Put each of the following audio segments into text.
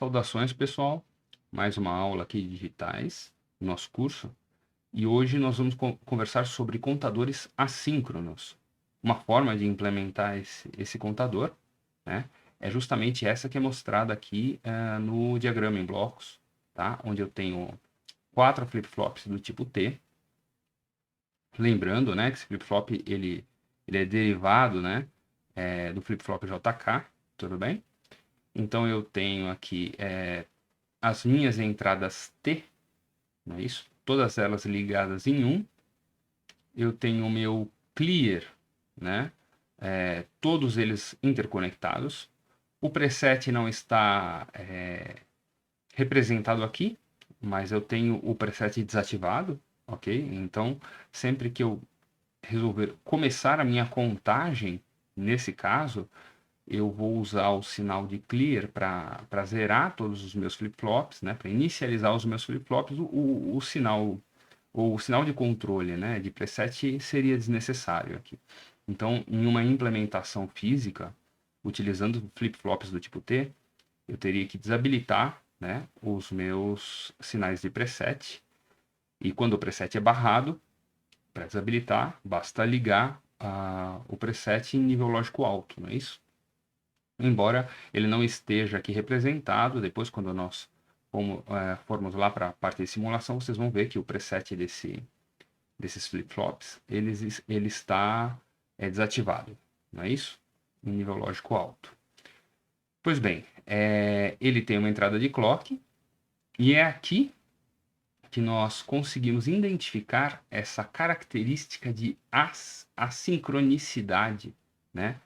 Saudações, pessoal. Mais uma aula aqui de digitais, no nosso curso. E hoje nós vamos conversar sobre contadores assíncronos. Uma forma de implementar esse contador, né, é justamente essa que é mostrada aqui no diagrama em blocos, tá? Onde eu tenho 4 flip-flops do tipo T. Lembrando, né, que esse flip-flop ele é derivado, né, do flip-flop JK, tudo bem? Então eu tenho aqui as minhas entradas T, não é isso? Todas elas ligadas em 1. Eu tenho o meu clear, né? Todos eles interconectados. O preset não está representado aqui, mas eu tenho o preset desativado, ok? Então, sempre que eu resolver começar a minha contagem, nesse caso, eu vou usar o sinal de clear para zerar todos os meus flip-flops, né? Para inicializar os meus flip-flops, o sinal de controle, né? De preset seria desnecessário aqui. Então, em uma implementação física, utilizando flip-flops do tipo T, eu teria que desabilitar, né, os meus sinais de preset. E quando o preset é barrado, para desabilitar, basta ligar o preset em nível lógico alto, não é isso? Embora ele não esteja aqui representado, depois quando nós formos lá para a parte de simulação, vocês vão ver que o preset desses flip-flops ele está desativado, não é isso? Em nível lógico alto. Pois bem, ele tem uma entrada de clock, e é aqui que nós conseguimos identificar essa característica de assincronicidade, né?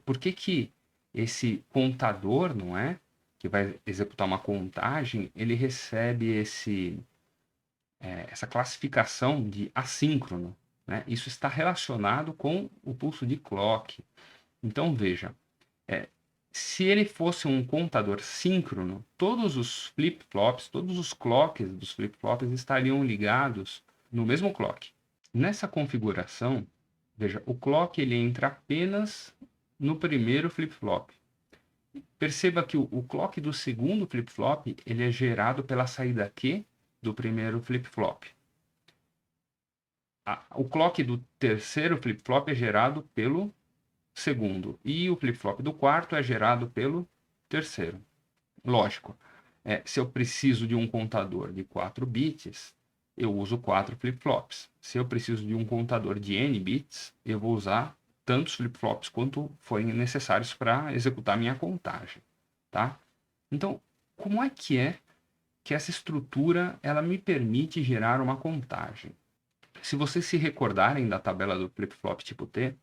Por que esse contador, não é? Que vai executar uma contagem, ele recebe essa classificação de assíncrono, né? Isso está relacionado com o pulso de clock. Então, veja, se ele fosse um contador síncrono, todos os flip-flops, todos os clocks dos flip-flops estariam ligados no mesmo clock. Nessa configuração, veja, o clock ele entra apenas no primeiro flip-flop. Perceba que o clock do segundo flip-flop ele é gerado pela saída Q do primeiro flip-flop. O clock do terceiro flip-flop é gerado pelo segundo. E o flip-flop do quarto é gerado pelo terceiro. Lógico, se eu preciso de um contador de 4 bits, eu uso 4 flip-flops. Se eu preciso de um contador de n bits, eu vou usar tantos flip-flops quanto forem necessários para executar minha contagem, tá? Então, como é que essa estrutura ela me permite gerar uma contagem? Se vocês se recordarem da tabela do flip-flop tipo T,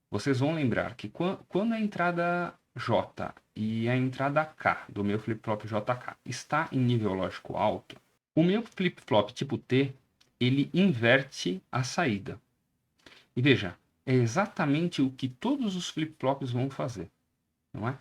vocês vão lembrar que quando a entrada J e a entrada K do meu flip-flop JK está em nível lógico alto, o meu flip-flop tipo T, ele inverte a saída. E veja, é exatamente o que todos os flip-flops vão fazer, não é?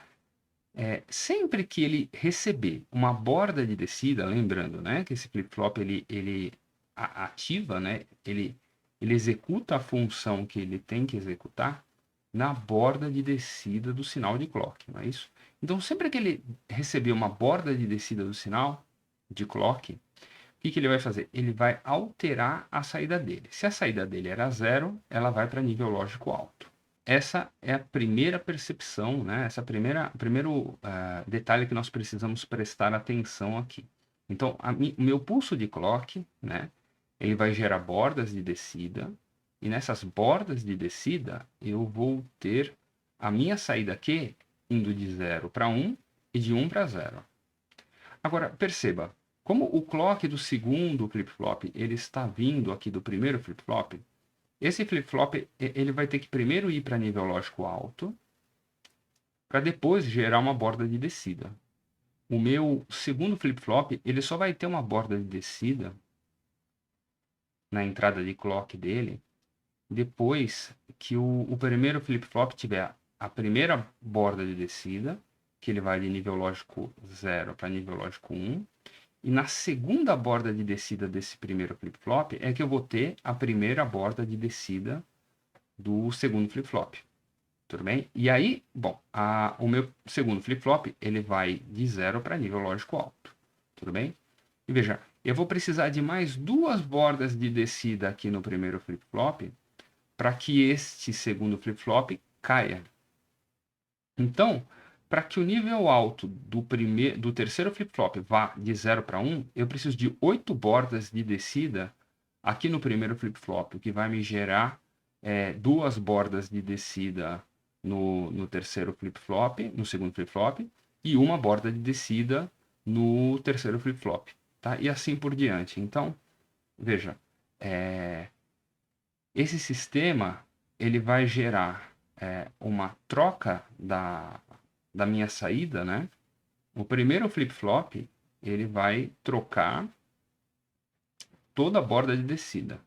Sempre que ele receber uma borda de descida, lembrando, né, que esse flip-flop ele ativa, né, ele executa a função que ele tem que executar na borda de descida do sinal de clock, não é isso? Então, sempre que ele receber uma borda de descida do sinal de clock, o que ele vai fazer? Ele vai alterar a saída dele. Se a saída dele era 0, ela vai para nível lógico alto. Essa é a primeira percepção, né? O primeiro detalhe que nós precisamos prestar atenção aqui. Então, o meu pulso de clock, né? Ele vai gerar bordas de descida, e nessas bordas de descida eu vou ter a minha saída aqui indo de 0 para 1 e de 1 para 0. Agora, perceba, como o clock do segundo flip-flop ele está vindo aqui do primeiro flip-flop, esse flip-flop ele vai ter que primeiro ir para nível lógico alto, para depois gerar uma borda de descida. O meu segundo flip-flop ele só vai ter uma borda de descida na entrada de clock dele depois que o primeiro flip-flop tiver a primeira borda de descida, que ele vai de nível lógico 0 para nível lógico 1, e na segunda borda de descida desse primeiro flip-flop é que eu vou ter a primeira borda de descida do segundo flip-flop. Tudo bem? E aí, bom, o meu segundo flip-flop, ele vai de 0 para nível lógico alto. Tudo bem? E veja, eu vou precisar de mais 2 bordas de descida aqui no primeiro flip-flop para que este segundo flip-flop caia. Então, para que o nível alto do terceiro flip-flop vá de 0 para 1, eu preciso de 8 bordas de descida aqui no primeiro flip-flop, o que vai me gerar 2 bordas de descida no terceiro flip-flop, no segundo flip-flop, e uma borda de descida no terceiro flip-flop, tá? E assim por diante. Então, veja, esse sistema ele vai gerar uma troca da minha saída, né? O primeiro flip-flop ele vai trocar toda a borda de descida.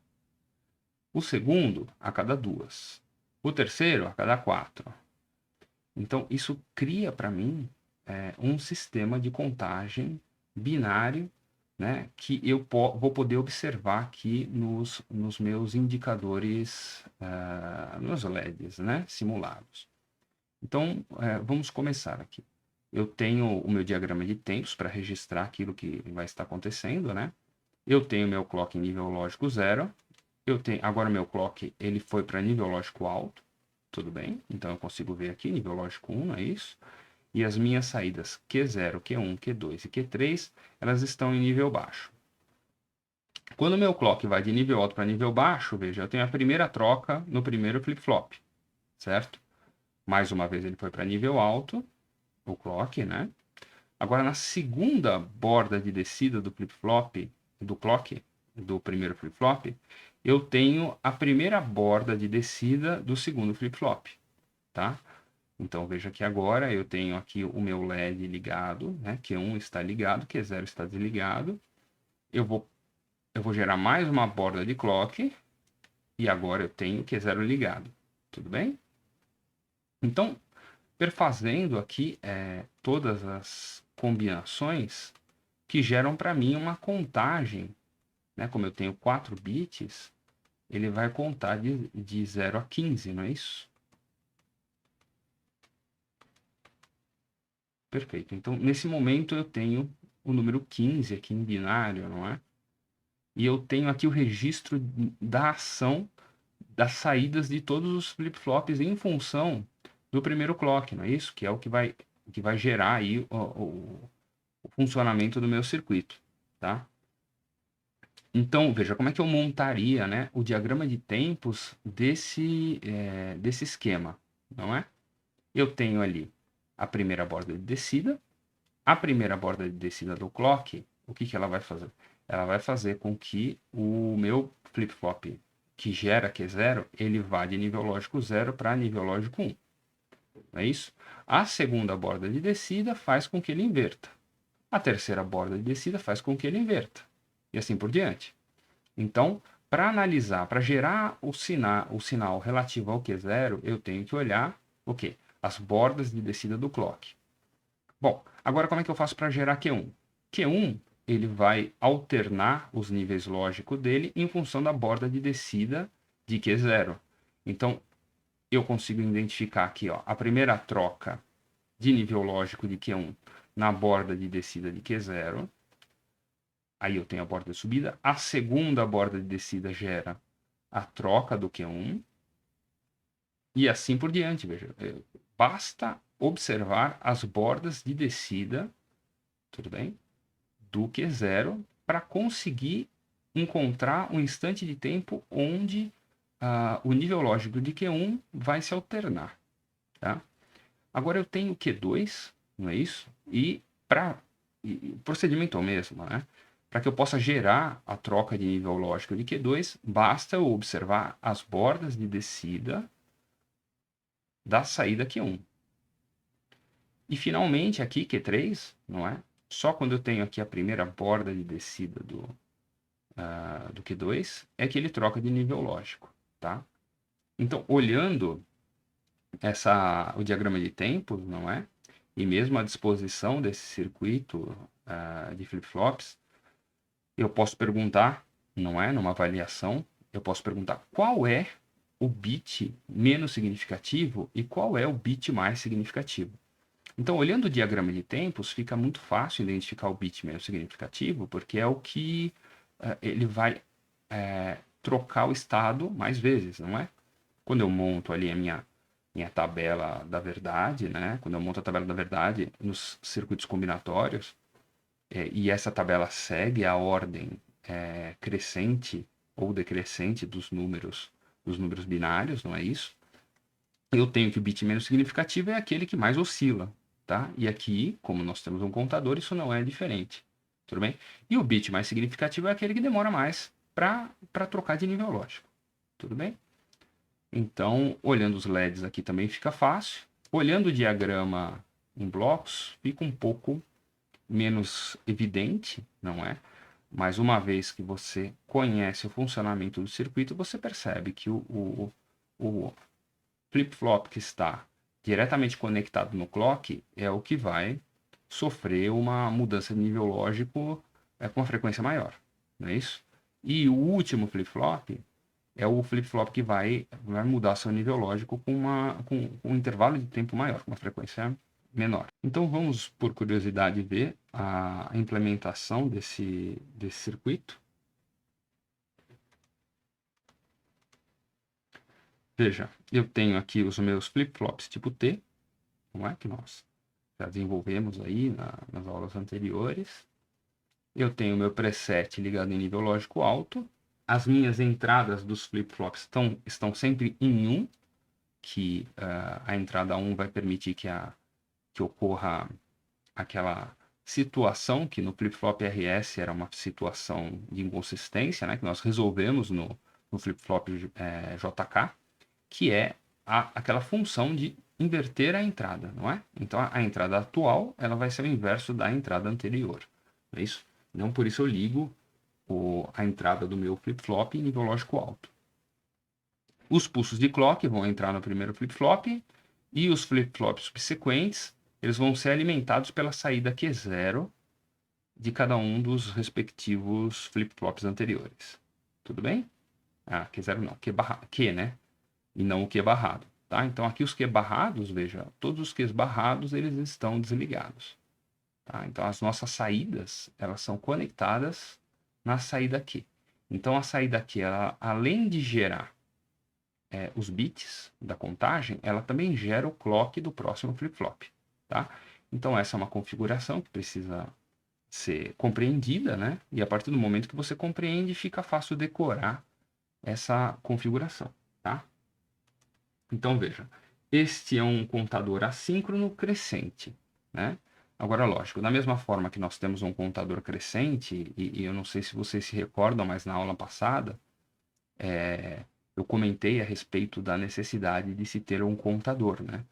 O segundo, a cada 2. O terceiro, a cada 4. Então, isso cria para mim um sistema de contagem binário, né, que eu vou poder observar aqui nos meus indicadores, nos LEDs, né, simulados. Então, vamos começar aqui. Eu tenho o meu diagrama de tempos para registrar aquilo que vai estar acontecendo, né? Eu tenho meu clock em nível lógico 0. Agora meu clock ele foi para nível lógico alto, tudo bem? Então eu consigo ver aqui nível lógico 1, não é isso? E as minhas saídas Q0, Q1, Q2 e Q3, elas estão em nível baixo. Quando o meu clock vai de nível alto para nível baixo, veja, eu tenho a primeira troca no primeiro flip-flop, certo? Mais uma vez ele foi para nível alto, o clock, né? Agora na segunda borda de descida do flip-flop, do clock, do primeiro flip-flop, eu tenho a primeira borda de descida do segundo flip-flop, tá? Então veja que agora eu tenho aqui o meu LED ligado, né? Q1 está ligado, Q0 está desligado. Eu vou gerar mais uma borda de clock e agora eu tenho Q0 ligado, tudo bem? Então, perfazendo aqui todas as combinações que geram para mim uma contagem, né? Como eu tenho 4 bits, ele vai contar de 0 a 15, não é isso? Perfeito. Então, nesse momento, eu tenho o número 15 aqui em binário, não é? E eu tenho aqui o registro da ação das saídas de todos os flip-flops em função do primeiro clock, não é isso? Que é o que vai gerar aí o funcionamento do meu circuito, tá? Então, veja, como é que eu montaria, né, o diagrama de tempos desse esquema, não é? Eu tenho ali a primeira borda de descida. A primeira borda de descida do clock, o que ela vai fazer? Ela vai fazer com que o meu flip-flop que gera Q0, ele vá de nível lógico 0 para nível lógico 1. Não é isso? A segunda borda de descida faz com que ele inverta. A terceira borda de descida faz com que ele inverta. E assim por diante. Então, para analisar, para gerar o sinal relativo ao Q0, eu tenho que olhar o quê? As bordas de descida do clock. Bom, agora como é que eu faço para gerar Q1? Q1 ele vai alternar os níveis lógicos dele em função da borda de descida de Q0. Então, eu consigo identificar aqui ó, a primeira troca de nível lógico de Q1 na borda de descida de Q0. Aí eu tenho a borda de subida. A segunda borda de descida gera a troca do Q1. E assim por diante, veja. Basta observar as bordas de descida, tudo bem? Do Q0 para conseguir encontrar um instante de tempo onde o nível lógico de Q1 vai se alternar, tá? Agora eu tenho Q2, não é isso? E o procedimento é o mesmo, né? Para que eu possa gerar a troca de nível lógico de Q2, basta eu observar as bordas de descida da saída Q1. E finalmente aqui Q3, não é? Só quando eu tenho aqui a primeira borda de descida do Q2 é que ele troca de nível lógico, tá? Então, olhando o diagrama de tempos, não é? E mesmo a disposição desse circuito de flip-flops, eu posso perguntar, não é? Numa avaliação, eu posso perguntar qual é o bit menos significativo e qual é o bit mais significativo. Então, olhando o diagrama de tempos, fica muito fácil identificar o bit menos significativo, porque é o que ele vai trocar o estado mais vezes, não é? Quando eu monto ali a minha tabela da verdade, né? Quando eu monto a tabela da verdade nos circuitos combinatórios, e essa tabela segue a ordem crescente ou decrescente dos números binários, não é isso? Eu tenho que o bit menos significativo é aquele que mais oscila, tá? E aqui, como nós temos um contador, isso não é diferente, tudo bem? E o bit mais significativo é aquele que demora mais para trocar de nível lógico, tudo bem? Então, olhando os LEDs aqui também fica fácil. Olhando o diagrama em blocos, fica um pouco menos evidente, não é? Mas uma vez que você conhece o funcionamento do circuito, você percebe que o flip-flop que está diretamente conectado no clock é o que vai sofrer uma mudança de nível lógico com uma frequência maior, não é isso? E o último flip-flop é o flip-flop que vai mudar seu nível lógico com um intervalo de tempo maior, com uma frequência menor. Então vamos, por curiosidade, ver a implementação desse circuito. Veja, eu tenho aqui os meus flip-flops tipo T, não é? Que nós já desenvolvemos aí nas aulas anteriores. Eu tenho meu preset ligado em nível lógico alto. As minhas entradas dos flip-flops estão sempre em 1, que a entrada 1 vai permitir que ocorra aquela situação que no flip-flop RS era uma situação de inconsistência, né, que nós resolvemos no flip-flop JK, que é aquela função de inverter a entrada, não é? Então a entrada atual ela vai ser o inverso da entrada anterior, não é isso? Não por isso eu ligo a entrada do meu flip-flop em nível lógico alto. Os pulsos de clock vão entrar no primeiro flip-flop e os flip-flops subsequentes eles vão ser alimentados pela saída Q0 de cada um dos respectivos flip-flops anteriores. Tudo bem? Q0 não, Q, né? E não o Q barrado, tá? Então aqui os Q barrados, veja, todos os Qs barrados eles estão desligados, tá? Então as nossas saídas, elas são conectadas na saída Q. Então a saída Q, ela, além de gerar os bits da contagem, ela também gera o clock do próximo flip-flop, tá? Então essa é uma configuração que precisa ser compreendida, né? E a partir do momento que você compreende, fica fácil decorar essa configuração, tá? Então veja, este é um contador assíncrono crescente, né? Agora, lógico, da mesma forma que nós temos um contador crescente, e eu não sei se vocês se recordam, mas na aula passada, eu comentei a respeito da necessidade de se ter um contador, né?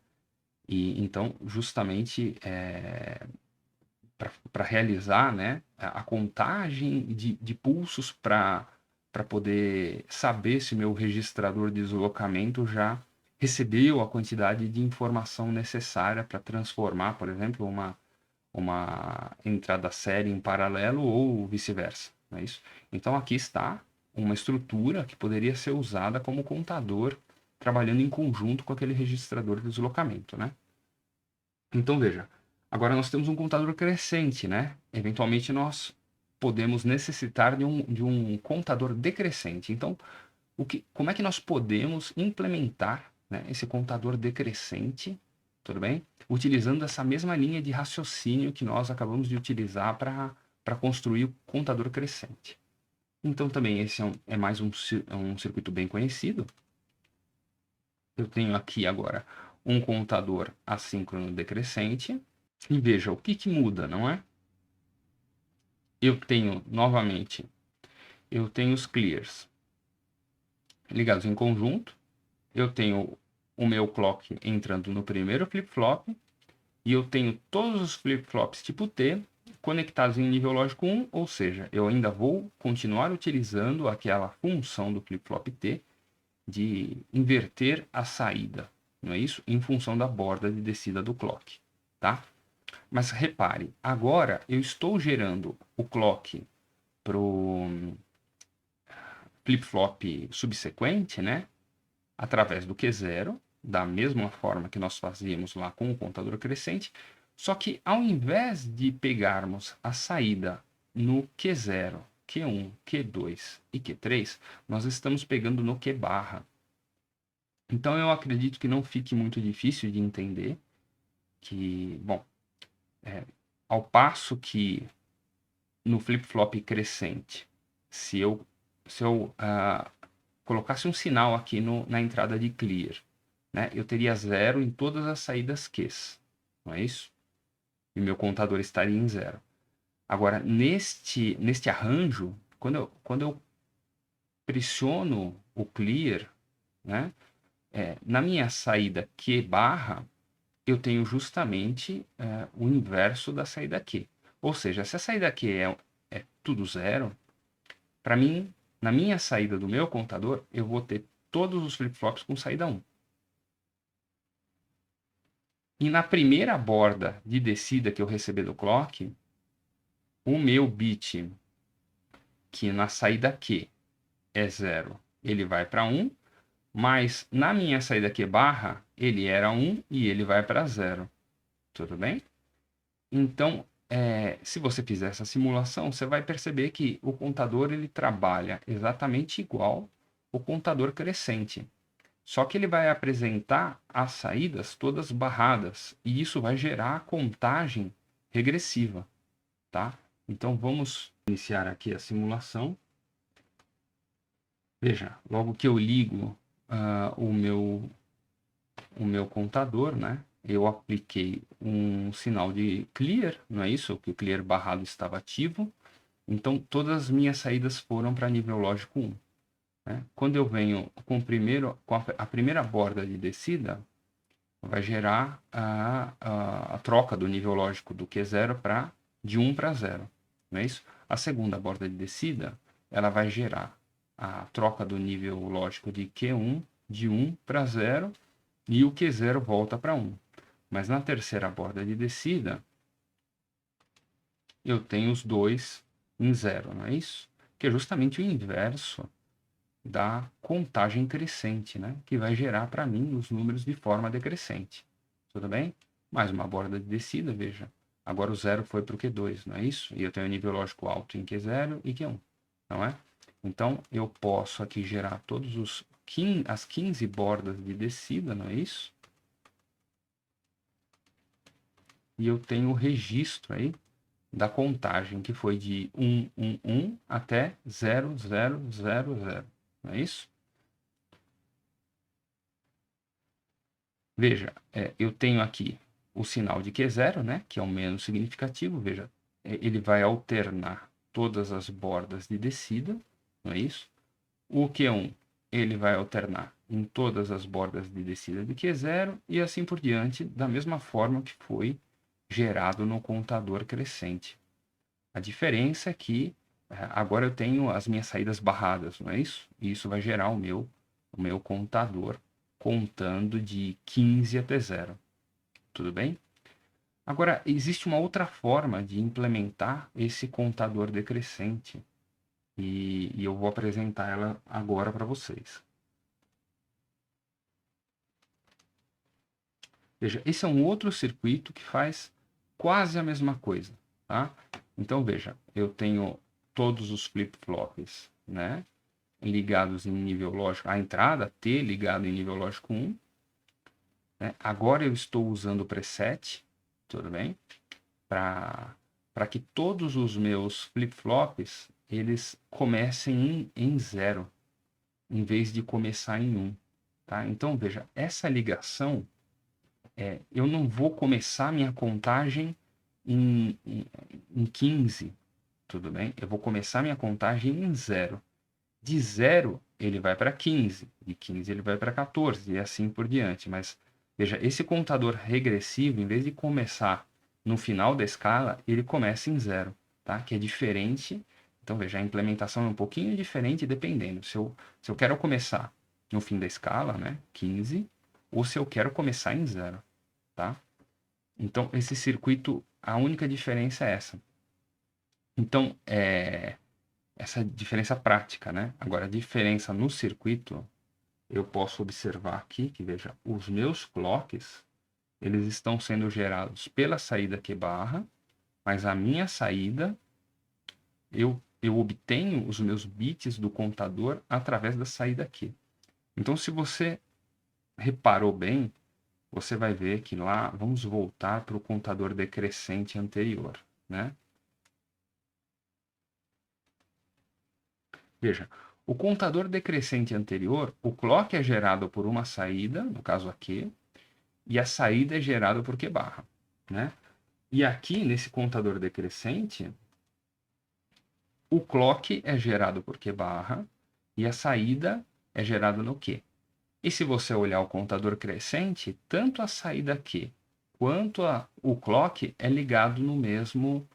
E então, justamente para realizar, né, a contagem de pulsos para poder saber se meu registrador de deslocamento já recebeu a quantidade de informação necessária para transformar, por exemplo, uma entrada série em paralelo ou vice-versa, não é isso? Então aqui está uma estrutura que poderia ser usada como contador, trabalhando em conjunto com aquele registrador de deslocamento, né? Então veja, agora nós temos um contador crescente, né? Eventualmente nós podemos necessitar de um contador decrescente. Então, como é que nós podemos implementar, né, esse contador decrescente, tudo bem? Utilizando essa mesma linha de raciocínio que nós acabamos de utilizar para construir o contador crescente. Então também esse é mais um circuito bem conhecido. Eu tenho aqui agora um contador assíncrono decrescente. E veja, o que muda, não é? Eu tenho, novamente, os clears ligados em conjunto. Eu tenho o meu clock entrando no primeiro flip-flop. E eu tenho todos os flip-flops tipo T conectados em nível lógico 1, ou seja, eu ainda vou continuar utilizando aquela função do flip-flop T de inverter a saída, não é isso? Em função da borda de descida do clock, tá? Mas repare, agora eu estou gerando o clock para o flip-flop subsequente, né? através do Q0, da mesma forma que nós fazíamos lá com o contador crescente, só que ao invés de pegarmos a saída no Q0, Q1, Q2 e Q3, nós estamos pegando no Q barra. Então eu acredito que não fique muito difícil de entender que, bom, ao passo que no flip-flop crescente, se eu colocasse um sinal aqui na entrada de clear, né, eu teria 0 em todas as saídas Qs, não é isso? E meu contador estaria em 0. Agora, neste arranjo, quando eu pressiono o clear, né, na minha saída Q barra, eu tenho justamente o inverso da saída Q. Ou seja, se a saída Q é tudo 0, para mim, na minha saída do meu contador, eu vou ter todos os flip-flops com saída 1. E na primeira borda de descida que eu receber do clock, o meu bit, que na saída Q é 0, ele vai para 1, mas na minha saída Q barra, ele era 1 e ele vai para 0. Tudo bem? Então, se você fizer essa simulação, você vai perceber que o contador ele trabalha exatamente igual o contador crescente. Só que ele vai apresentar as saídas todas barradas e isso vai gerar a contagem regressiva, tá? Então vamos iniciar aqui a simulação. Veja, logo que eu ligo o meu contador, né? Eu apliquei um sinal de clear, não é isso? Que o clear barrado estava ativo. Então todas as minhas saídas foram para nível lógico 1. Né? Quando eu venho com a primeira borda de descida, vai gerar a troca do nível lógico do Q0 de 1 para 0. Não é isso? A segunda borda de descida, ela vai gerar a troca do nível lógico de Q1 de 1 para 0 e o Q0 volta para 1. Mas na terceira borda de descida, eu tenho os dois em 0, não é isso? Que é justamente o inverso da contagem crescente, né? Que vai gerar para mim os números de forma decrescente. Tudo bem? Mais uma borda de descida, veja. Agora o 0 foi para o Q2, não é isso? E eu tenho nível lógico alto em Q0 e Q1, não é? Então, eu posso aqui gerar as 15 bordas de descida, não é isso? E eu tenho o registro aí da contagem, que foi de 1, 1, 1 até 0, 0, 0, 0. Não é isso? Veja, eu tenho aqui o sinal de Q0, né, que é o menos significativo. Veja, ele vai alternar todas as bordas de descida, não é isso? O Q1, ele vai alternar em todas as bordas de descida de Q0 e assim por diante, da mesma forma que foi gerado no contador crescente. A diferença é que agora eu tenho as minhas saídas barradas, não é isso? E isso vai gerar o meu contador contando de 15 até 0. Tudo bem? Agora, existe uma outra forma de implementar esse contador decrescente. E eu vou apresentar ela agora para vocês. Veja, esse é um outro circuito que faz quase a mesma coisa, tá? Então, veja, eu tenho todos os flip-flops, né? Ligados em nível lógico, a entrada T ligado em nível lógico 1. Né? Agora eu estou usando o preset, tudo bem? Para que todos os meus flip-flops eles comecem em 0, em vez de começar em 1. Tá? Então, veja, essa ligação, eu não vou começar minha contagem em 15, tudo bem? Eu vou começar minha contagem em 0. De 0, ele vai para 15. De 15, ele vai para 14 e assim por diante. Mas, veja, esse contador regressivo, em vez de começar no final da escala, ele começa em 0, tá? Que é diferente. Então, veja, a implementação é um pouquinho diferente dependendo. Se eu quero começar no fim da escala, né, 15, ou se eu quero começar em 0, tá? Então, esse circuito, a única diferença é essa. Então, essa diferença prática, né? Agora, a diferença no circuito eu posso observar aqui que, veja, os meus clocks, eles estão sendo gerados pela saída Q barra, mas a minha saída, eu obtenho os meus bits do contador através da saída Q. Então, se você reparou bem, você vai ver que lá, vamos voltar para o contador decrescente anterior, né? Veja, o contador decrescente anterior, o clock é gerado por uma saída, no caso aqui, e a saída é gerada por Q barra, né? E aqui, nesse contador decrescente, o clock é gerado por Q barra e a saída é gerada no Q. E se você olhar o contador crescente, tanto a saída Q quanto o clock é ligado no mesmo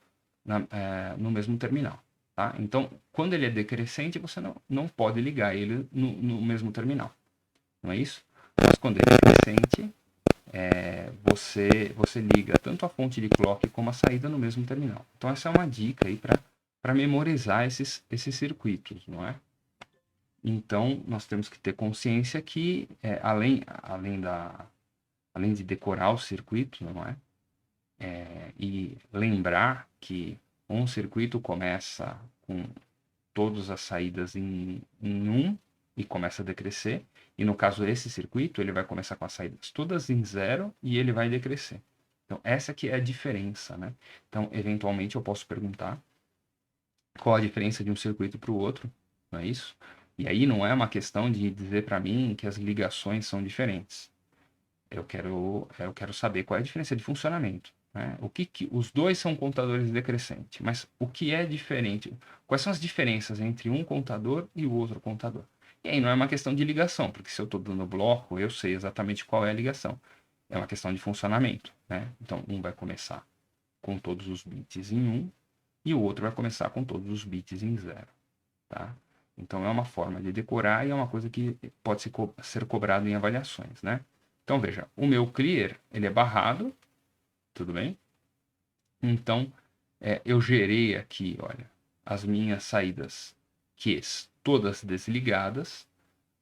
terminal. Tá? Então, quando ele é decrescente, você não pode ligar ele no mesmo terminal. Não é isso? Mas quando ele é crescente, você liga tanto a fonte de clock como a saída no mesmo terminal. Então, essa é uma dica aí para memorizar esses circuitos, não é? Então, nós temos que ter consciência que, além de decorar o circuito, não é? E lembrar que um circuito começa com todas as saídas em 1 e começa a decrescer. E no caso desse circuito, ele vai começar com as saídas todas em 0 e ele vai decrescer. Então, essa que é a diferença, né? Então, eventualmente, eu posso perguntar qual a diferença de um circuito para o outro, não é isso? E aí não é uma questão de dizer para mim que as ligações são diferentes. Eu quero saber qual é a diferença de funcionamento. Né? Os dois são contadores decrescentes, mas o que é diferente? Quais são as diferenças entre um contador e o outro contador? E aí não é uma questão de ligação, porque se eu estou dando bloco, eu sei exatamente qual é a ligação. É uma questão de funcionamento. Né? Então, um vai começar com todos os bits em 1 e o outro vai começar com todos os bits em 0. Tá? Então, é uma forma de decorar e é uma coisa que pode ser cobrado em avaliações. Né? Então, veja, o meu clear, ele é barrado, tudo bem? Então, eu gerei aqui, olha, as minhas saídas Qs todas desligadas.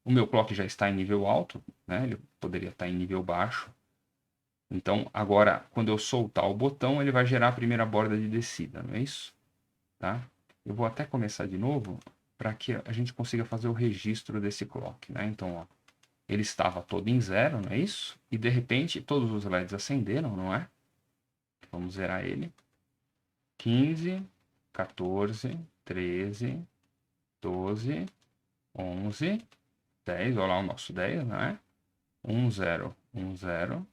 O meu clock já está em nível alto, né? Ele poderia estar em nível baixo. Então, agora, quando eu soltar o botão, ele vai gerar a primeira borda de descida, não é isso? Tá? Eu vou até começar de novo para que a gente consiga fazer o registro desse clock, né? Então, ó, ele estava todo em 0, não é isso? E de repente todos os LEDs acenderam, não é? Vamos zerar ele. 15, 14, 13, 12, 11, 10. Olha lá o nosso 10, não é? 1, 0, 1, 0,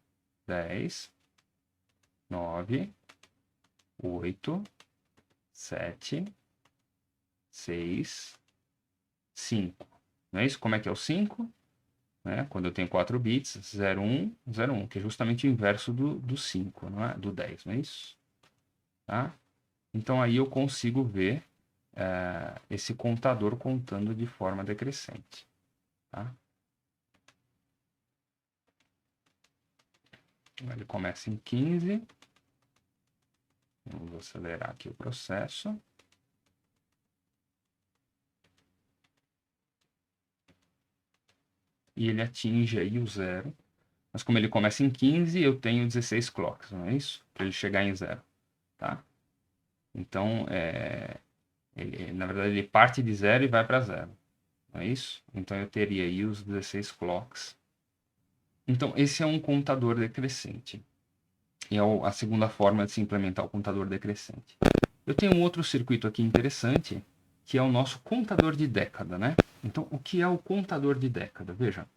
10, 9, 8, 7, 6, 5. Não é isso? Como é que é o 5? Né? Quando eu tenho 4 bits, 0, 1, 0, 1, que é justamente o inverso do 5, não é? Do 10, não é isso? Tá? Então aí eu consigo ver esse contador contando de forma decrescente. Tá? Ele começa em 15. Vamos acelerar aqui o processo. E ele atinge aí o 0. Mas como ele começa em 15, eu tenho 16 clocks, não é isso? Para ele chegar em 0. Tá? Então, na verdade, ele parte de 0 e vai para 0. Não é isso? Então, eu teria aí os 16 clocks. Então, esse é um contador decrescente. E é a segunda forma de se implementar o contador decrescente. Eu tenho um outro circuito aqui interessante, que é o nosso contador de década, né? Então, o que é o contador de década? Veja,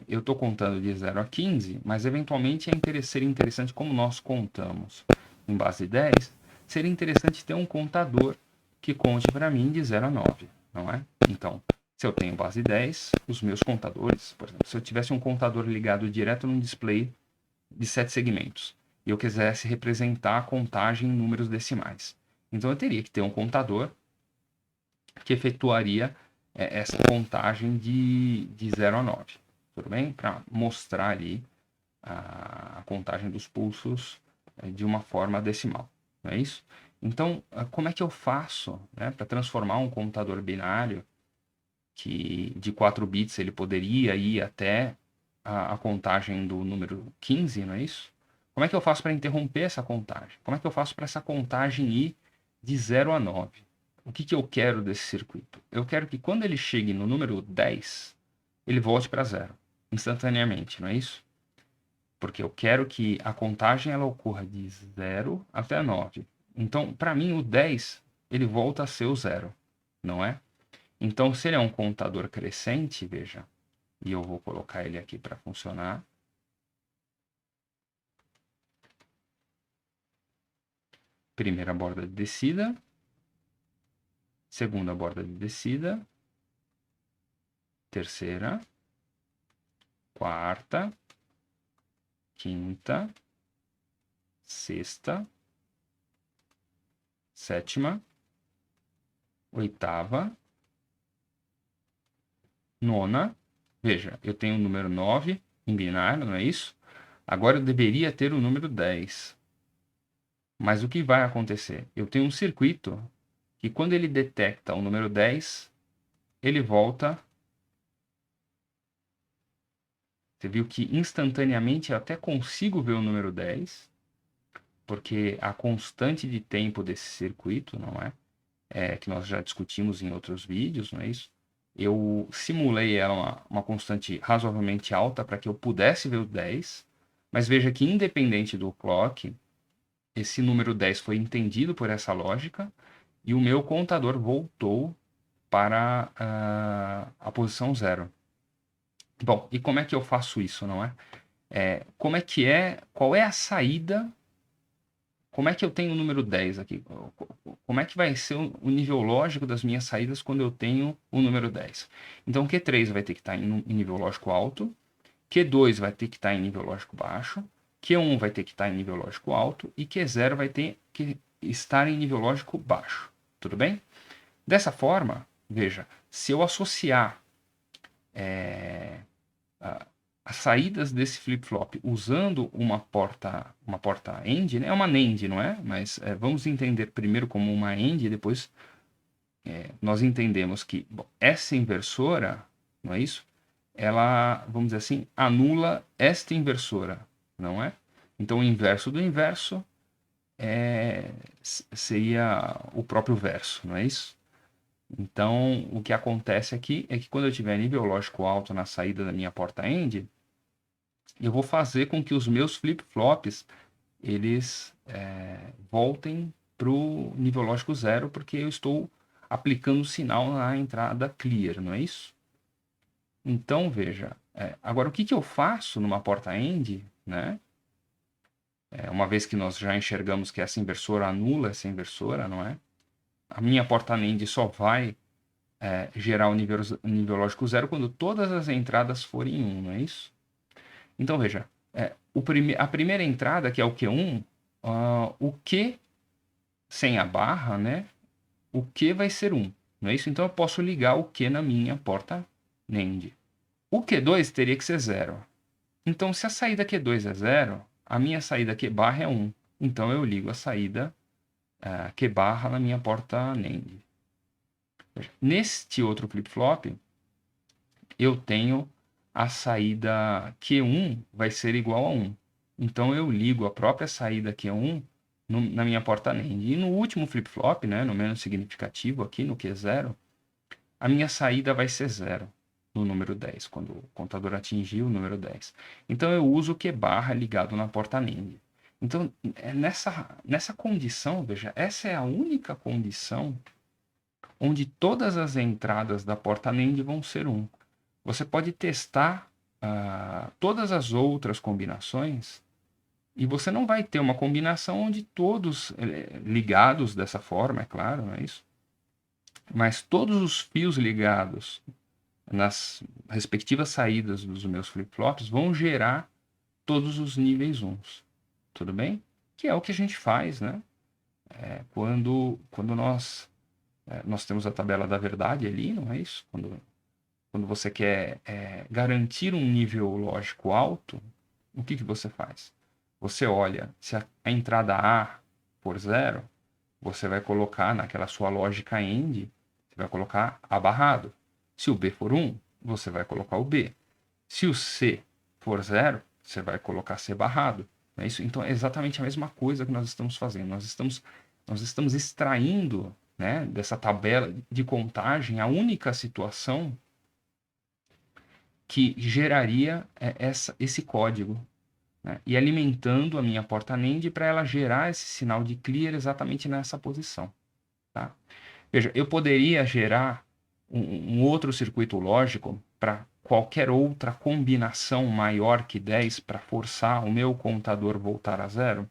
eu estou contando de 0 a 15, mas eventualmente seria interessante, como nós contamos em base 10, seria interessante ter um contador que conte para mim de 0 a 9, não é? Então, se eu tenho base 10, os meus contadores, por exemplo, se eu tivesse um contador ligado direto num display de 7 segmentos e eu quisesse representar a contagem em números decimais, então eu teria que ter um contador que efetuaria essa contagem de 0 a 9, tudo bem? Para mostrar ali a contagem dos pulsos de uma forma decimal, não é isso? Então, como é que eu faço, né, para transformar um contador binário que de 4 bits ele poderia ir até a contagem do número 15, não é isso? Como é que eu faço para interromper essa contagem? Como é que eu faço para essa contagem ir de 0 a 9? O que eu quero desse circuito? Eu quero que quando ele chegue no número 10, ele volte para 0, instantaneamente, não é isso? Porque eu quero que a contagem ela ocorra de 0 até 9. Então, para mim, o 10 ele volta a ser o 0, não é? Então, se ele é um contador crescente, veja, e eu vou colocar ele aqui para funcionar. Primeira borda de descida, segunda borda de descida, terceira, quarta, quinta, sexta, sétima, oitava, nona. Veja, eu tenho o número 9 em binário, não é isso? Agora eu deveria ter o número 10. Mas o que vai acontecer? Eu tenho um circuito que quando ele detecta o número 10, ele volta. Você viu que instantaneamente eu até consigo ver o número 10, porque a constante de tempo desse circuito, não é? Que nós já discutimos em outros vídeos, não é isso? Eu simulei ela uma constante razoavelmente alta para que eu pudesse ver o 10, mas veja que independente do clock, esse número 10 foi entendido por essa lógica e o meu contador voltou para a posição 0. Bom, e como é que eu faço isso, não é? Qual é a saída? Como é que eu tenho o número 10 aqui? Como é que vai ser o nível lógico das minhas saídas quando eu tenho o número 10? Então, Q3 vai ter que estar em nível lógico alto, Q2 vai ter que estar em nível lógico baixo, Q1 vai ter que estar em nível lógico alto e Q0 vai ter que estar em nível lógico baixo. Tudo bem? Dessa forma, veja, se eu associar as saídas desse flip-flop usando uma porta AND, né? É uma NAND, não é? Mas vamos entender primeiro como uma AND e depois nós entendemos que essa inversora, não é isso? Ela, vamos dizer assim, anula esta inversora, não é? Então o inverso do inverso seria o próprio verso, não é isso? Então, o que acontece aqui é que quando eu tiver nível lógico alto na saída da minha porta AND, eu vou fazer com que os meus flip-flops eles voltem para o nível lógico 0, porque eu estou aplicando o sinal na entrada clear, não é isso? Então, veja, agora o que eu faço numa porta AND, né? Uma vez que nós já enxergamos que essa inversora anula essa inversora, não é? A minha porta NAND só vai gerar o nível lógico 0 quando todas as entradas forem 1, não é isso? Então, veja, a primeira entrada, que é o Q1, o Q sem a barra, né? O Q vai ser 1, não é isso? Então, eu posso ligar o Q na minha porta NAND. O Q2 teria que ser 0. Então, se a saída Q2 é 0, a minha saída Q barra é 1. Então, eu ligo a saída Q barra na minha porta NAND. Neste outro flip-flop, eu tenho a saída Q1 vai ser igual a 1. Então, eu ligo a própria saída Q1 na minha porta NAND. E no último flip-flop, né, no menos significativo aqui, no Q0, a minha saída vai ser 0 no número 10, quando o contador atingir o número 10. Então, eu uso o Q barra ligado na porta NAND. Então, nessa condição, veja, essa é a única condição onde todas as entradas da porta NAND vão ser 1. Você pode testar todas as outras combinações e você não vai ter uma combinação onde todos ligados dessa forma, é claro, não é isso? Mas todos os fios ligados nas respectivas saídas dos meus flip-flops vão gerar todos os níveis 1. Tudo bem? Que é o que a gente faz, né? Quando nós temos a tabela da verdade ali, não é isso? Quando você quer garantir um nível lógico alto, o que você faz? Você olha, se a entrada A for 0, você vai colocar naquela sua lógica AND, você vai colocar A barrado. Se o B for 1, você vai colocar o B. Se o C for 0, você vai colocar C barrado. Não é isso? Então, é exatamente a mesma coisa que nós estamos fazendo. Nós estamos extraindo, né, dessa tabela de contagem a única situação que geraria esse código, né, e alimentando a minha porta NAND para ela gerar esse sinal de clear exatamente nessa posição. Tá? Veja, eu poderia gerar um outro circuito lógico para qualquer outra combinação maior que 10 para forçar o meu contador voltar a zero.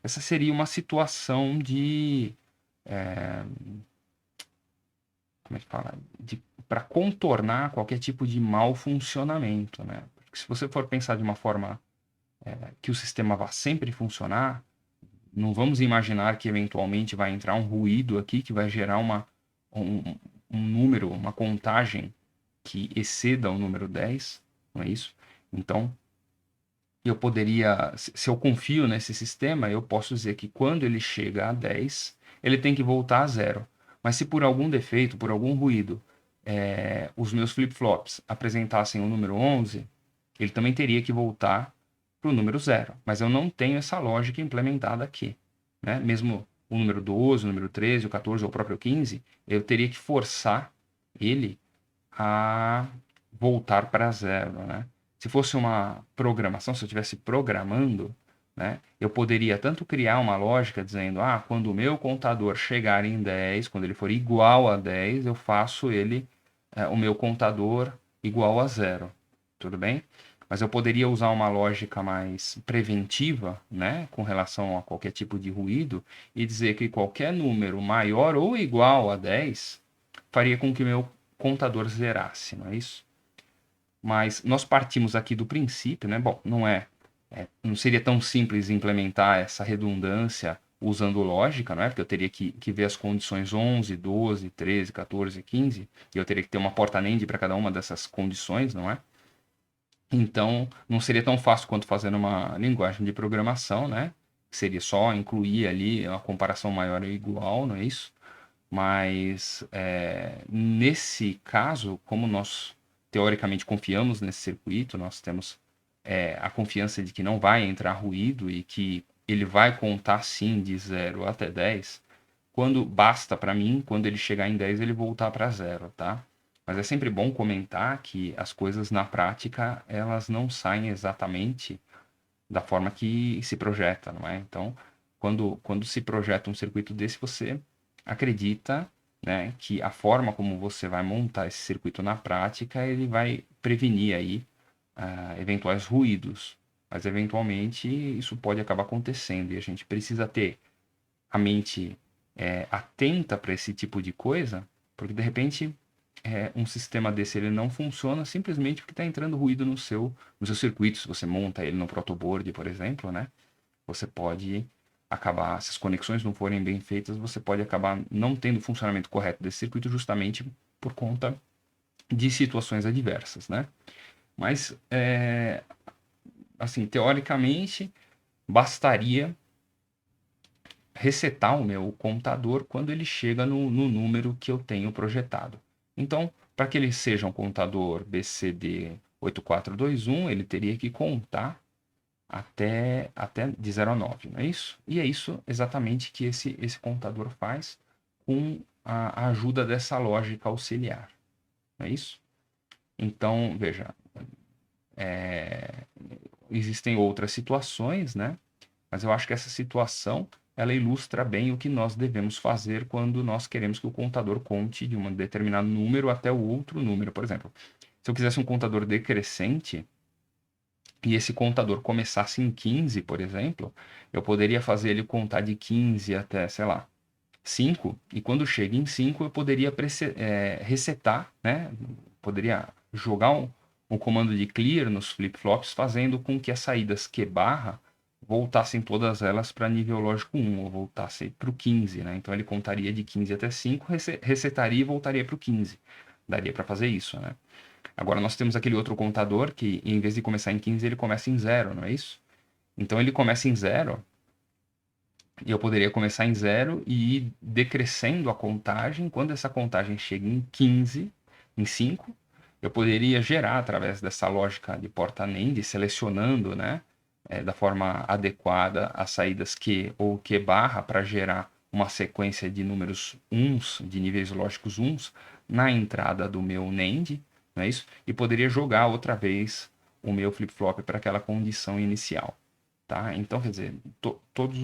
Essa seria uma situação de... como é que fala? Para contornar qualquer tipo de mau funcionamento, né? Porque se você for pensar de uma forma que o sistema vá sempre funcionar, não vamos imaginar que eventualmente vai entrar um ruído aqui que vai gerar um número, uma contagem que exceda o número 10, não é isso? Então, eu poderia, se eu confio nesse sistema, eu posso dizer que quando ele chega a 10, ele tem que voltar a zero. Mas se por algum defeito, por algum ruído, os meus flip-flops apresentassem o número 11, ele também teria que voltar para o número 0. Mas eu não tenho essa lógica implementada aqui. Né? Mesmo o número 12, o número 13, o 14 ou o próprio 15, eu teria que forçar ele a voltar para zero, né? Se fosse uma programação, se eu estivesse programando, né, eu poderia tanto criar uma lógica dizendo, quando o meu contador chegar em 10, quando ele for igual a 10, eu faço ele, o meu contador igual a zero, tudo bem? Mas eu poderia usar uma lógica mais preventiva, né, com relação a qualquer tipo de ruído, e dizer que qualquer número maior ou igual a 10 faria com que o meu contador zerasse, não é isso? Mas nós partimos aqui do princípio, né? Bom, não seria tão simples implementar essa redundância usando lógica, não é? Porque eu teria que ver as condições 11, 12, 13, 14, 15, e eu teria que ter uma porta NAND para cada uma dessas condições, não é? Então, não seria tão fácil quanto fazendo uma linguagem de programação, né? Seria só incluir ali uma comparação maior ou igual, não é isso? Mas nesse caso, como nós teoricamente confiamos nesse circuito, nós temos a confiança de que não vai entrar ruído e que ele vai contar sim de 0 até 10, quando basta para mim, quando ele chegar em 10, ele voltar para 0, tá? Mas é sempre bom comentar que as coisas na prática, elas não saem exatamente da forma que se projeta, não é? Então, quando se projeta um circuito desse, você acredita, né, que a forma como você vai montar esse circuito na prática, ele vai prevenir aí eventuais ruídos. Mas, eventualmente, isso pode acabar acontecendo e a gente precisa ter a mente atenta para esse tipo de coisa, porque, de repente, um sistema desse ele não funciona simplesmente porque está entrando ruído no seu circuito. Se você monta ele no protoboard, por exemplo, né? Você pode acabar, se as conexões não forem bem feitas, você pode acabar não tendo o funcionamento correto desse circuito justamente por conta de situações adversas, né? Mas, assim, teoricamente, bastaria resetar o meu computador quando ele chega no número que eu tenho projetado. Então, para que ele seja um contador BCD 8421, ele teria que contar até de 0 a 9, não é isso? E é isso exatamente que esse contador faz com a ajuda dessa lógica auxiliar, não é isso? Então, veja, existem outras situações, né? Mas eu acho que essa situação ela ilustra bem o que nós devemos fazer quando nós queremos que o contador conte de um determinado número até o outro número. Por exemplo, se eu quisesse um contador decrescente e esse contador começasse em 15, por exemplo, eu poderia fazer ele contar de 15 até, sei lá, 5, e quando chega em 5 eu poderia resetar, né? Poderia jogar um comando de clear nos flip-flops, fazendo com que as saídas Q barra voltassem todas elas para nível lógico 1, ou voltasse para o 15, né? Então ele contaria de 15 até 5, resetaria e voltaria para o 15. Daria para fazer isso, né? Agora nós temos aquele outro contador que, em vez de começar em 15, ele começa em 0, não é isso? Então ele começa em 0, e eu poderia começar em 0 e ir decrescendo a contagem. Quando essa contagem chega em 15, em 5. Eu poderia gerar através dessa lógica de porta NAND, selecionando, né, da forma adequada as saídas Q ou Q barra para gerar uma sequência de números uns, de níveis lógicos uns, na entrada do meu NAND, não é isso? E poderia jogar outra vez o meu flip-flop para aquela condição inicial. Tá? Então, quer dizer, todos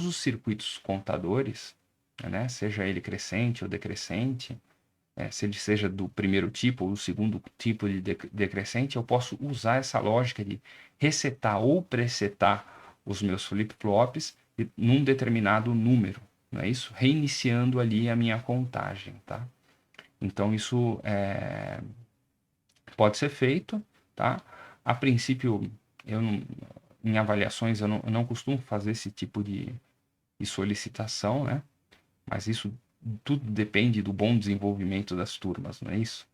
os circuitos contadores, né, seja ele crescente ou decrescente, se ele seja do primeiro tipo ou do segundo tipo de decrescente, eu posso usar essa lógica de resetar ou presetar os meus flip-flops num determinado número, não é isso? Reiniciando ali a minha contagem, tá? Então isso pode ser feito, tá? A princípio, em avaliações eu não costumo fazer esse tipo de solicitação, né? Mas isso tudo depende do bom desenvolvimento das turmas, não é isso?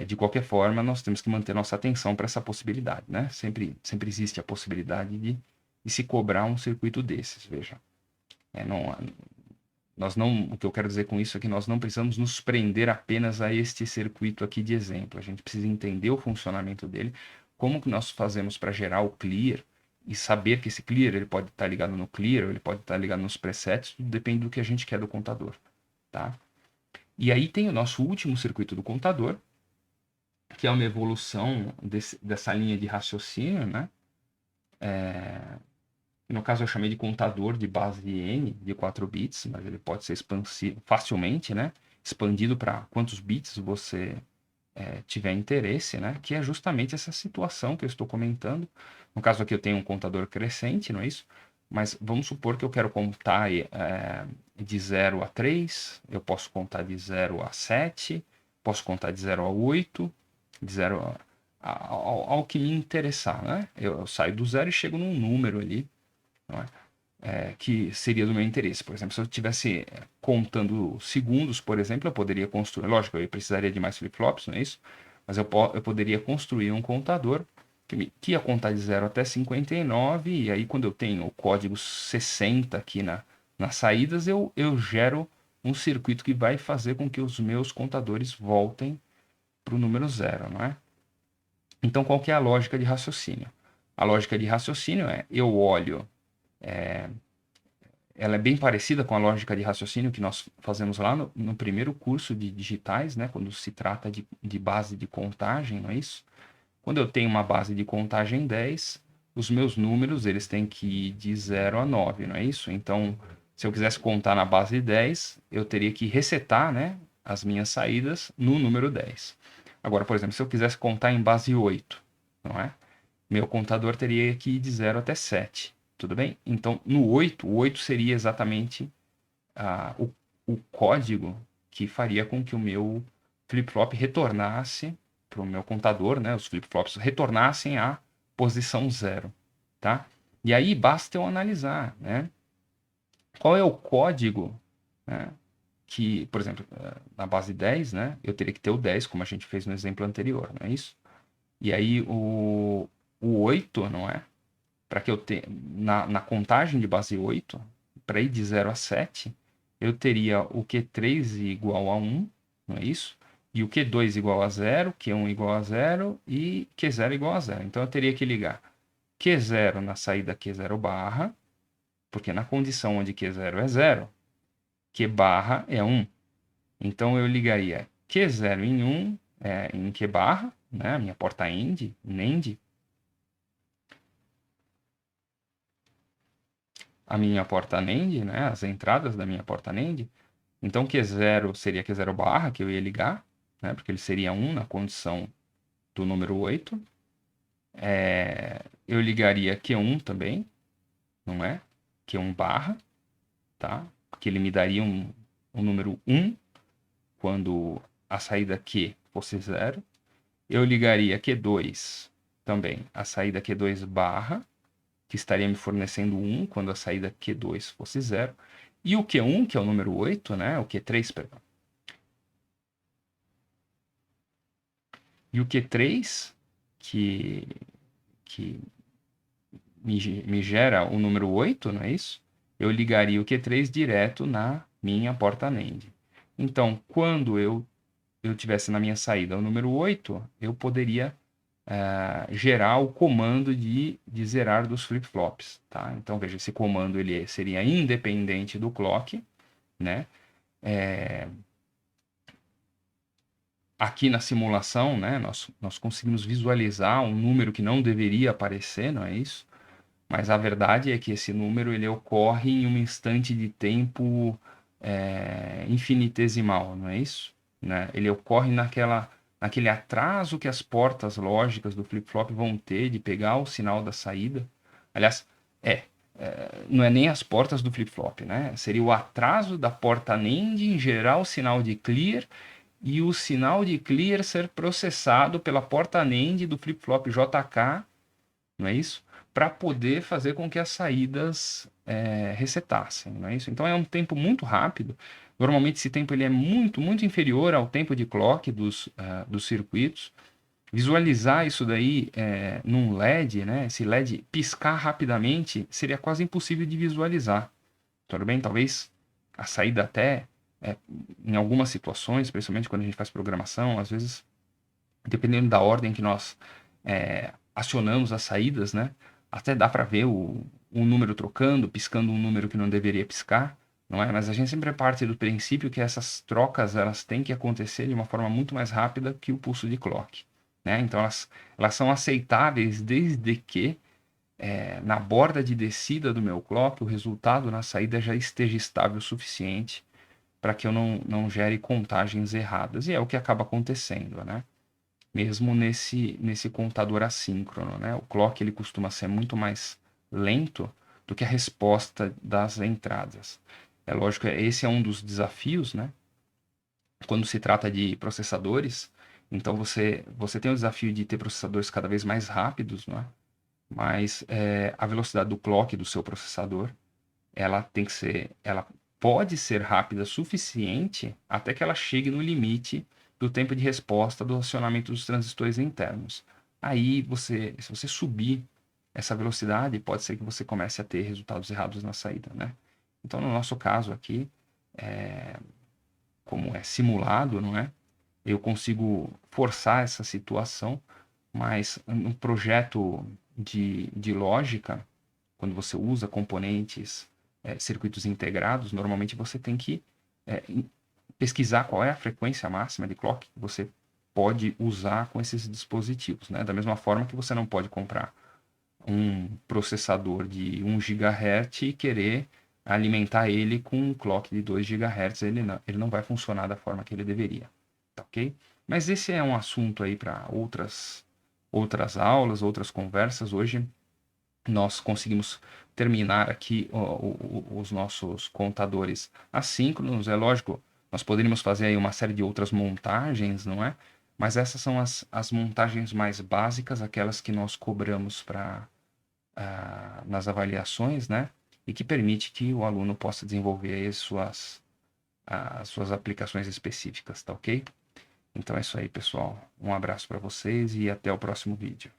De qualquer forma, nós temos que manter nossa atenção para essa possibilidade, né? Sempre existe a possibilidade de se cobrar um circuito desses, veja. O que eu quero dizer com isso é que nós não precisamos nos prender apenas a este circuito aqui de exemplo. A gente precisa entender o funcionamento dele, como que nós fazemos para gerar o clear e saber que esse clear ele pode estar ligado no clear, ou ele pode estar ligado nos presets, tudo depende do que a gente quer do contador, tá? E aí tem o nosso último circuito do contador, que é uma evolução dessa linha de raciocínio, né? No caso eu chamei de contador de base de N, de 4 bits, mas ele pode ser expansivo facilmente, né? Expandido para quantos bits você tiver interesse, né? Que é justamente essa situação que eu estou comentando. No caso aqui eu tenho um contador crescente, não é isso? Mas vamos supor que eu quero contar de 0 a 3, eu posso contar de 0 a 7, posso contar de 0 a 8, de 0 ao que me interessar, né? Eu saio do zero e chego num número ali, não é? Que seria do meu interesse. Por exemplo, se eu estivesse contando segundos, por exemplo, eu poderia construir. Lógico, eu precisaria de mais flip-flops, não é isso? Mas eu poderia construir um contador que ia contar de 0 até 59, e aí quando eu tenho o código 60 aqui nas saídas, eu gero um circuito que vai fazer com que os meus contadores voltem para o número 0, não é? Então, qual que é a lógica de raciocínio? A lógica de raciocínio é, eu olho ela é bem parecida com a lógica de raciocínio que nós fazemos lá no primeiro curso de digitais, né? Quando se trata de base de contagem, não é isso? Quando eu tenho uma base de contagem 10, os meus números eles têm que ir de 0 a 9, não é isso? Então, se eu quisesse contar na base 10, eu teria que resetar, né, as minhas saídas no número 10. Agora, por exemplo, se eu quisesse contar em base 8, não é? Meu contador teria que ir de 0 até 7. Tudo bem? Então, no 8, o 8 seria exatamente o código que faria com que o meu flip-flop retornasse para o meu contador, né? Os flip-flops retornassem à posição 0, tá? E aí basta eu analisar, né? Qual é o código, né? Que, por exemplo, na base 10, né? Eu teria que ter o 10, como a gente fez no exemplo anterior, não é isso? E aí o 8, não é? Para que eu tenha na contagem de base 8, para ir de 0 a 7, eu teria o Q3 igual a 1, não é isso? E o Q2 igual a 0, Q1 igual a 0 e Q0 igual a 0. Então eu teria que ligar Q0 na saída Q0 barra, porque na condição onde Q0 é 0, Q barra é 1. Então eu ligaria Q0 em 1, em Q barra, né? A minha porta NAND, a minha porta NAND, né, as entradas da minha porta NAND. Então, Q0 seria Q0 barra, que eu ia ligar, né, porque ele seria 1 na condição do número 8. Eu ligaria Q1 também, não é? Q1 barra, tá? Porque ele me daria um número 1 quando a saída Q fosse 0. Eu ligaria Q2 também, a saída Q2 barra, que estaria me fornecendo 1 quando a saída Q2 fosse 0. E o Q1, que é o número 8, né? O Q3, perdão. E o Q3, que me gera o número 8, não é isso? Eu ligaria o Q3 direto na minha porta NAND. Então, quando eu eu tivesse na minha saída o número 8, eu poderia gerar o comando de zerar dos flip-flops, tá? Então, veja, esse comando ele seria independente do clock, né? Aqui na simulação, né, nós conseguimos visualizar um número que não deveria aparecer, não é isso? Mas a verdade é que esse número ele ocorre em um instante de tempo infinitesimal, não é isso? Né? Ele ocorre naquele atraso que as portas lógicas do flip-flop vão ter de pegar o sinal da saída. Aliás, não é nem as portas do flip-flop, né? Seria o atraso da porta NAND em gerar o sinal de clear e o sinal de clear ser processado pela porta NAND do flip-flop JK, não é isso? Para poder fazer com que as saídas resetassem, não é isso? Então é um tempo muito rápido. Normalmente esse tempo ele é muito, muito inferior ao tempo de clock dos circuitos. Visualizar isso daí num LED, né? Esse LED piscar rapidamente seria quase impossível de visualizar. Tudo bem? Talvez a saída até, em algumas situações, principalmente quando a gente faz programação, às vezes, dependendo da ordem que nós acionamos as saídas, né? Até dá para ver um número trocando, piscando um número que não deveria piscar, não é? Mas a gente sempre parte do princípio que essas trocas elas têm que acontecer de uma forma muito mais rápida que o pulso de clock, né? Então elas são aceitáveis desde que na borda de descida do meu clock o resultado na saída já esteja estável o suficiente para que eu não gere contagens erradas. E é o que acaba acontecendo, né? Mesmo nesse contador assíncrono, né? O clock ele costuma ser muito mais lento do que a resposta das entradas. É lógico, esse é um dos desafios, né? Quando se trata de processadores, então você tem o desafio de ter processadores cada vez mais rápidos, não é? Mas a velocidade do clock do seu processador, ela pode ser rápida o suficiente até que ela chegue no limite do tempo de resposta do acionamento dos transistores internos. Aí se você subir essa velocidade, pode ser que você comece a ter resultados errados na saída, né? Então, no nosso caso aqui, como é simulado, não é? Eu consigo forçar essa situação, mas no projeto de lógica, quando você usa componentes, circuitos integrados, normalmente você tem que pesquisar qual é a frequência máxima de clock que você pode usar com esses dispositivos, né? Da mesma forma que você não pode comprar um processador de 1 GHz e querer alimentar ele com um clock de 2 GHz, ele não vai funcionar da forma que ele deveria, tá ok? Mas esse é um assunto aí para outras aulas, outras conversas. Hoje nós conseguimos terminar aqui os nossos contadores assíncronos. É lógico, nós poderíamos fazer aí uma série de outras montagens, não é? Mas essas são as montagens mais básicas, aquelas que nós cobramos nas avaliações, né? E que permite que o aluno possa desenvolver aí as suas aplicações específicas, tá ok? Então é isso aí, pessoal. Um abraço para vocês e até o próximo vídeo.